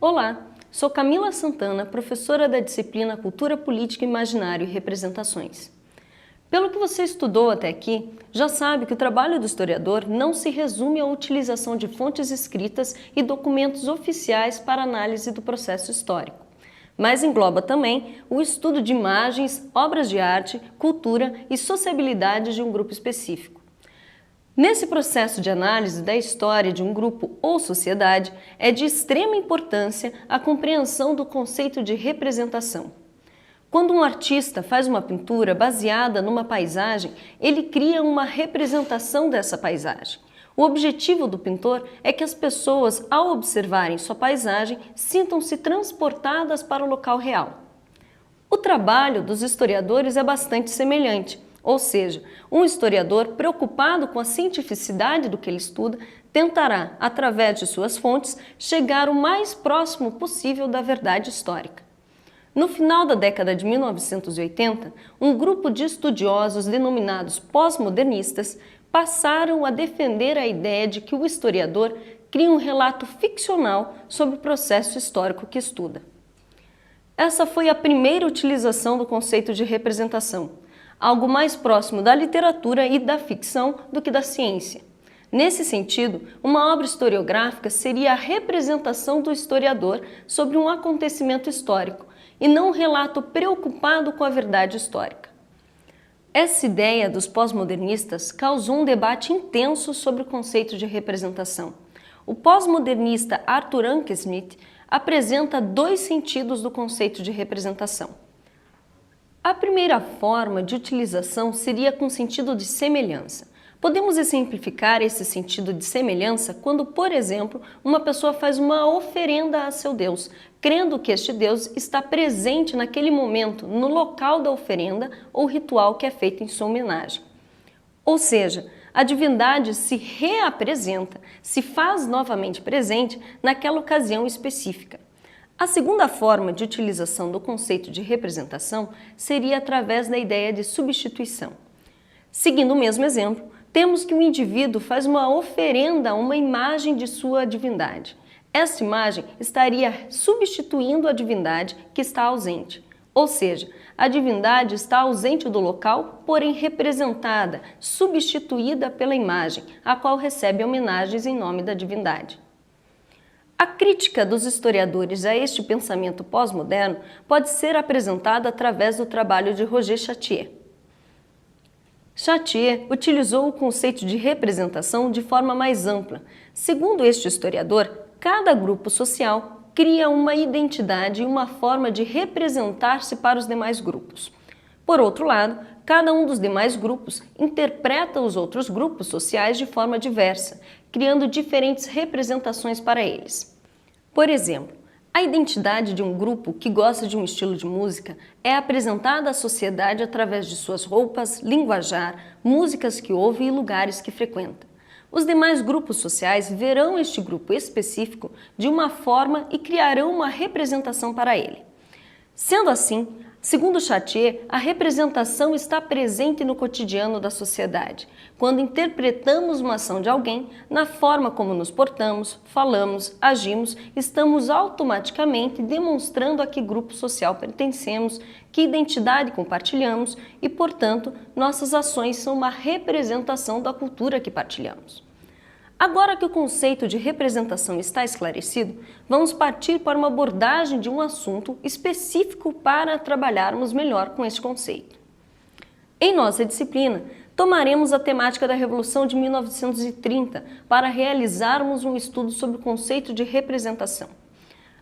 Olá, sou Camila Santana, professora da disciplina Cultura Política, Imaginário e Representações. Pelo que você estudou até aqui, já sabe que o trabalho do historiador não se resume à utilização de fontes escritas e documentos oficiais para análise do processo histórico, mas engloba também o estudo de imagens, obras de arte, cultura e sociabilidade de um grupo específico. Nesse processo de análise da história de um grupo ou sociedade, é de extrema importância a compreensão do conceito de representação. Quando um artista faz uma pintura baseada numa paisagem, ele cria uma representação dessa paisagem. O objetivo do pintor é que as pessoas, ao observarem sua paisagem, sintam-se transportadas para o local real. O trabalho dos historiadores é bastante semelhante. Ou seja, um historiador preocupado com a cientificidade do que ele estuda tentará, através de suas fontes, chegar o mais próximo possível da verdade histórica. No final da década de 1980, um grupo de estudiosos denominados pós-modernistas passaram a defender a ideia de que o historiador cria um relato ficcional sobre o processo histórico que estuda. Essa foi a primeira utilização do conceito de representação, algo mais próximo da literatura e da ficção do que da ciência. Nesse sentido, uma obra historiográfica seria a representação do historiador sobre um acontecimento histórico e não um relato preocupado com a verdade histórica. Essa ideia dos pós-modernistas causou um debate intenso sobre o conceito de representação. O pós-modernista Arthur Anke-Smith apresenta dois sentidos do conceito de representação. A primeira forma de utilização seria com sentido de semelhança. Podemos exemplificar esse sentido de semelhança quando, por exemplo, uma pessoa faz uma oferenda a seu Deus, crendo que este Deus está presente naquele momento, no local da oferenda ou ritual que é feito em sua homenagem. Ou seja, a divindade se reapresenta, se faz novamente presente naquela ocasião específica. A segunda forma de utilização do conceito de representação seria através da ideia de substituição. Seguindo o mesmo exemplo, temos que o indivíduo faz uma oferenda a uma imagem de sua divindade. Essa imagem estaria substituindo a divindade que está ausente. Ou seja, a divindade está ausente do local, porém representada, substituída pela imagem, a qual recebe homenagens em nome da divindade. A crítica dos historiadores a este pensamento pós-moderno pode ser apresentada através do trabalho de Roger Chartier. Chartier utilizou o conceito de representação de forma mais ampla. Segundo este historiador, cada grupo social cria uma identidade e uma forma de representar-se para os demais grupos. Por outro lado, cada um dos demais grupos interpreta os outros grupos sociais de forma diversa, criando diferentes representações para eles. Por exemplo, a identidade de um grupo que gosta de um estilo de música é apresentada à sociedade através de suas roupas, linguajar, músicas que ouve e lugares que frequenta. Os demais grupos sociais verão este grupo específico de uma forma e criarão uma representação para ele. Sendo assim, segundo Chartier, a representação está presente no cotidiano da sociedade, quando interpretamos uma ação de alguém, na forma como nos portamos, falamos, agimos, estamos automaticamente demonstrando a que grupo social pertencemos, que identidade compartilhamos e, portanto, nossas ações são uma representação da cultura que partilhamos. Agora que o conceito de representação está esclarecido, vamos partir para uma abordagem de um assunto específico para trabalharmos melhor com este conceito. Em nossa disciplina, tomaremos a temática da Revolução de 1930 para realizarmos um estudo sobre o conceito de representação.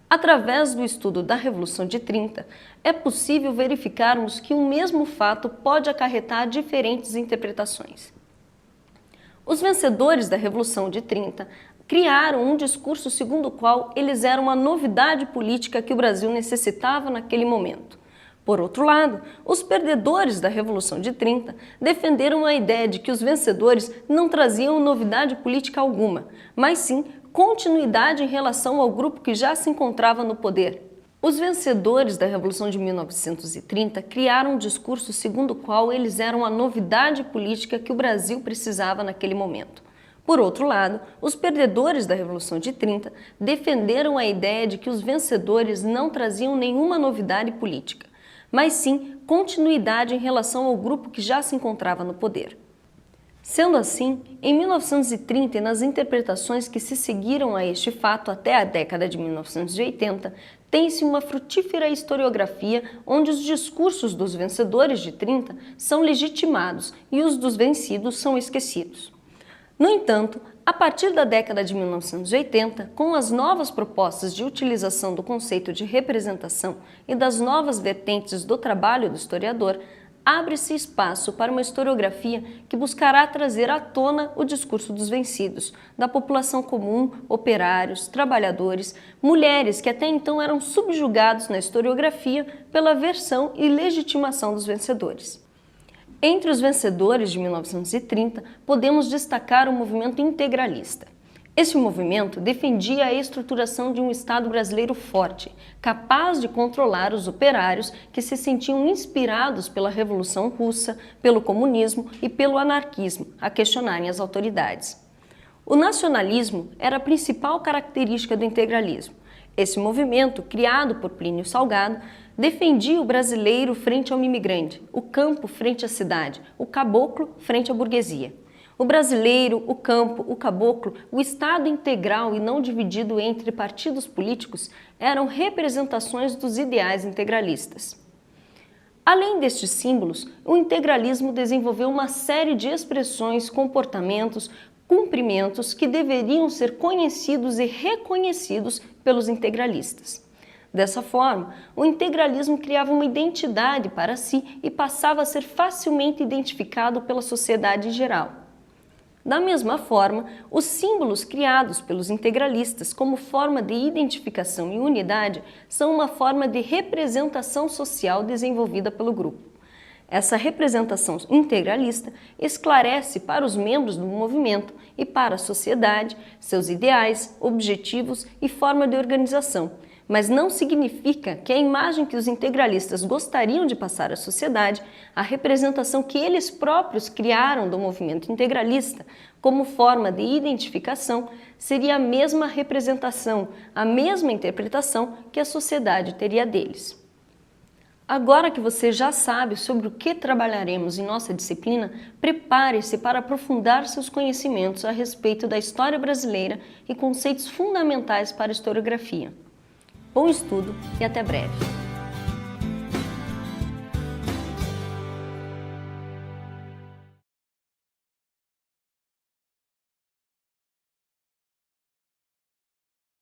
Através do estudo da Revolução de 30, é possível verificarmos que o mesmo fato pode acarretar diferentes interpretações. Os vencedores da Revolução de 30 criaram um discurso segundo o qual eles eram uma novidade política que o Brasil necessitava naquele momento. Por outro lado, os perdedores da Revolução de 30 defenderam a ideia de que os vencedores não traziam novidade política alguma, mas sim continuidade em relação ao grupo que já se encontrava no poder. Os vencedores da Revolução de 1930 criaram um discurso segundo o qual eles eram a novidade política que o Brasil precisava naquele momento. Por outro lado, os perdedores da Revolução de 30 defenderam a ideia de que os vencedores não traziam nenhuma novidade política, mas sim continuidade em relação ao grupo que já se encontrava no poder. Sendo assim, em 1930 e nas interpretações que se seguiram a este fato até a década de 1980, tem-se uma frutífera historiografia onde os discursos dos vencedores de 30 são legitimados e os dos vencidos são esquecidos. No entanto, a partir da década de 1980, com as novas propostas de utilização do conceito de representação e das novas vertentes do trabalho do historiador, abre-se espaço para uma historiografia que buscará trazer à tona o discurso dos vencidos, da população comum, operários, trabalhadores, mulheres que até então eram subjugados na historiografia pela versão e legitimação dos vencedores. Entre os vencedores de 1930, podemos destacar o movimento integralista. Este movimento defendia a estruturação de um Estado brasileiro forte, capaz de controlar os operários que se sentiam inspirados pela Revolução Russa, pelo comunismo e pelo anarquismo, a questionarem as autoridades. O nacionalismo era a principal característica do integralismo. Esse movimento, criado por Plínio Salgado, defendia o brasileiro frente ao imigrante, o campo frente à cidade, o caboclo frente à burguesia. O brasileiro, o campo, o caboclo, o Estado integral e não dividido entre partidos políticos eram representações dos ideais integralistas. Além destes símbolos, o integralismo desenvolveu uma série de expressões, comportamentos, cumprimentos que deveriam ser conhecidos e reconhecidos pelos integralistas. Dessa forma, o integralismo criava uma identidade para si e passava a ser facilmente identificado pela sociedade em geral. Da mesma forma, os símbolos criados pelos integralistas como forma de identificação e unidade são uma forma de representação social desenvolvida pelo grupo. Essa representação integralista esclarece para os membros do movimento e para a sociedade seus ideais, objetivos e forma de organização, mas não significa que a imagem que os integralistas gostariam de passar à sociedade, a representação que eles próprios criaram do movimento integralista como forma de identificação, seria a mesma representação, a mesma interpretação que a sociedade teria deles. Agora que você já sabe sobre o que trabalharemos em nossa disciplina, prepare-se para aprofundar seus conhecimentos a respeito da história brasileira e conceitos fundamentais para a historiografia. Bom estudo e até breve!